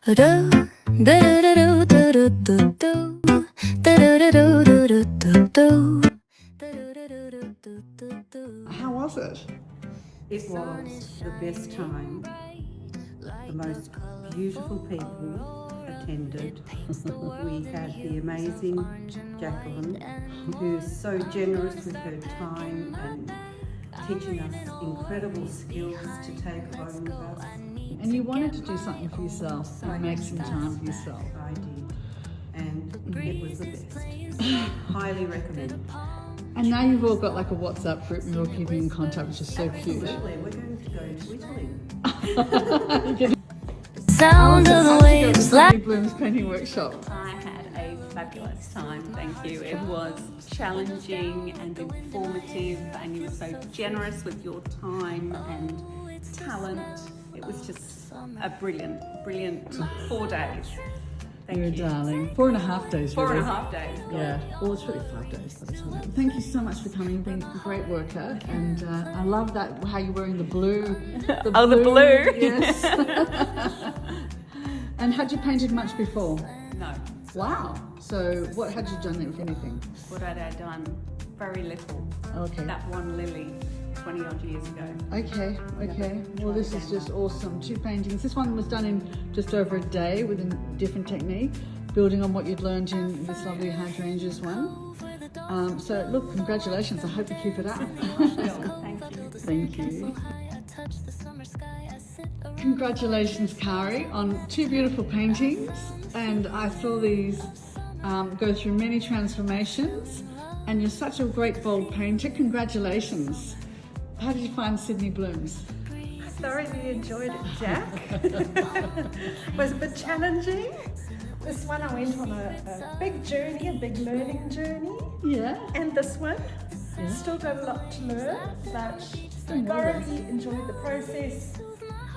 How was it? It was the best time. The most beautiful people attended. We had the amazing Jacqueline, who's so generous with her time and teaching us incredible skills to take home with us. And you wanted to do something for yourself and make some time for yourself. I did, and it was the best. Highly recommend. And now you've all got like a WhatsApp group and you're all keeping in contact, which is so cute. Absolutely, we're going to go to Italy. Sound of the waves. Sydney Bloom's painting workshop. I had a fabulous time, thank you. It was challenging and informative, and you were so generous with your time and talent. It was just a brilliant 4 days. Thank You're a you. darling. 4.5 days. Four really. and a half days. Yeah, well, it's really 5 days by the time. Thank you so much for coming. You've been a great worker, and I love that how you're wearing the blue. The blue. Yes. And had you painted much before? No. Wow. So what had you done, if anything? What had I done? Very little. Okay. That one lily 20 odd years ago. Okay. Well, this is just awesome. 2 paintings. This one was done in just over a day with a different technique, building on what you'd learned in this lovely hydrangeas one. So look, congratulations. I hope you keep it up. Thank you. Thank you. Congratulations, Kari, on 2 beautiful paintings. And I saw these go through many transformations. And you're such a great, bold painter. Congratulations. How did you find Sydney Blooms? I thoroughly enjoyed it, Jack. It was a bit challenging. This one I went on a big journey, a big learning journey. Yeah. And this one, Yeah. still got a lot to learn, but Don't worry. thoroughly enjoyed the process,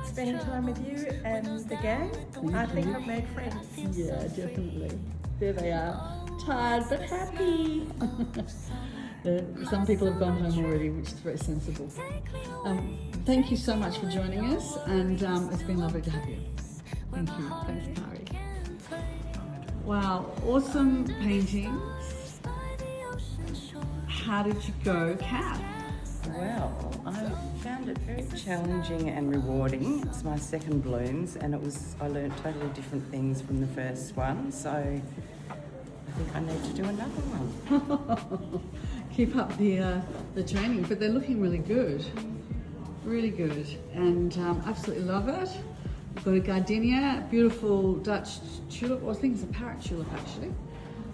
spending time with you and the gang. I think I've made friends. Yeah, definitely. There they are. Tired but happy. Some people have gone home already, which is very sensible. Thank you so much for joining us, and it's been lovely to have you. Thank you. Thanks, Kari. Wow, awesome paintings. How did you go, Kat? Well, I found it very challenging and rewarding. It's my second blooms, and I learnt totally different things from the first one, so I think I need to do another one. Keep up the training, but they're looking really good. Really good, and absolutely love it. We've got a gardenia, beautiful Dutch tulip, or I think it's a parrot tulip actually.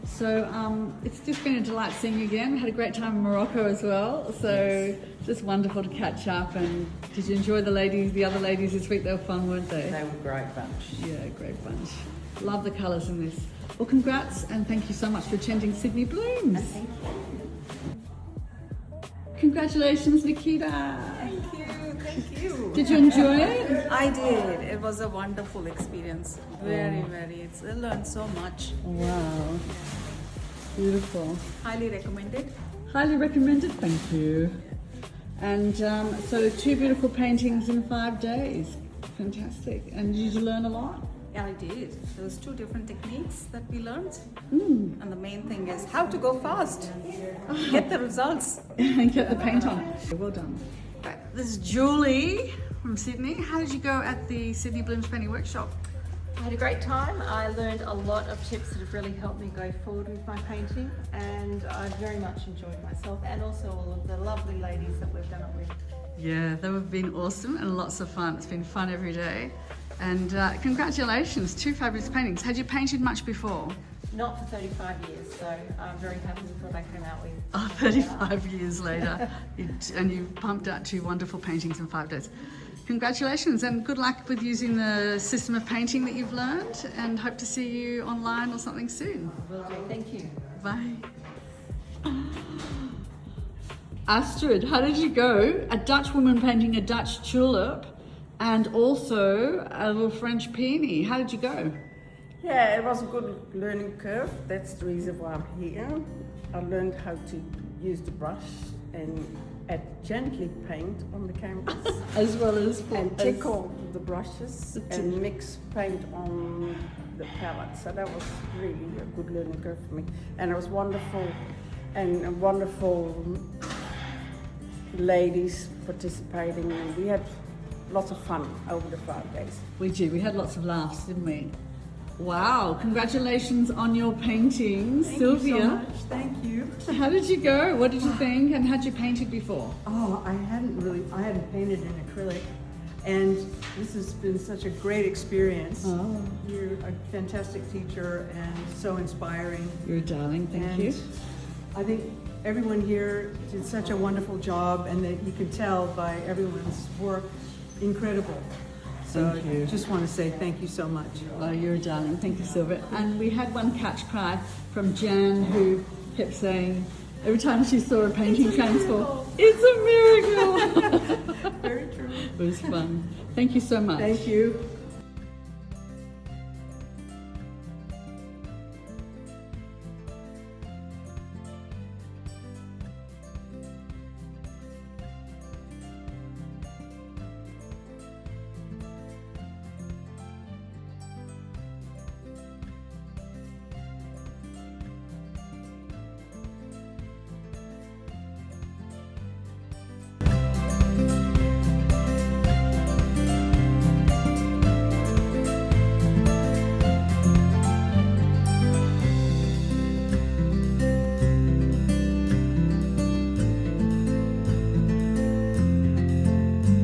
So it's just been a delight seeing you again. We had a great time in Morocco as well, so just wonderful to catch up. And did you enjoy the other ladies this week? They were fun, weren't they? They were a great bunch. Yeah, great bunch. Love the colours in this. Well, congrats, and thank you so much for attending Sydney Blooms. Thank you. Congratulations, Nikita. Thank you. Did you enjoy it? I did. It was a wonderful experience. Very. I learned so much. Wow. Beautiful. Highly recommended. Highly recommended, thank you. And so 2 beautiful paintings in 5 days. Fantastic. And did you learn a lot? Yeah, I did. There was 2 different techniques that we learned. Mm. And the main thing is how to go fast. Get the results. And get the paint on. Well done. Right, this is Julie from Sydney. How did you go at the Sydney Blooms Painting Workshop? I had a great time. I learned a lot of tips that have really helped me go forward with my painting, and I very much enjoyed myself and also all of the lovely ladies that we've done it with. Yeah, they have been awesome and lots of fun. It's been fun every day. And congratulations, 2 fabulous paintings. Had you painted much before? Not for 35 years, so I'm very happy with what I came out with. Oh, 35 years later, and you pumped out 2 wonderful paintings in 5 days. Congratulations, and good luck with using the system of painting that you've learned, and hope to see you online or something soon. Will do. Thank you. Bye. Astrid, how did you go? A Dutch woman painting a Dutch tulip and also a little French peony. How did you go? Yeah, it was a good learning curve. That's the reason why I'm here. I learned how to use the brush and gently paint on the canvas As well as and tickle the brushes and mix paint on the palette. So that was really a good learning curve for me. And it was wonderful, and wonderful ladies participating, and we had lots of fun over the 5 days. We did. We had lots of laughs, didn't we? Wow! Congratulations on your painting, Sylvia. Thank you so much. Thank you. So how did you go? What did you think? And had you painted before? Oh, I hadn't painted in acrylic, and this has been such a great experience. Oh, You're a fantastic teacher and so inspiring. you're a darling. Thank and you. I think everyone here did such a wonderful job, and that you can tell by everyone's work, incredible. So Thank you. I just want to say thank you so much. Oh, you're a darling. Thank you, Sylvia. And we had one catch cry from Jan, who kept saying every time she saw a painting transform, "It's a miracle." Very true. It was fun. Thank you so much. Thank you.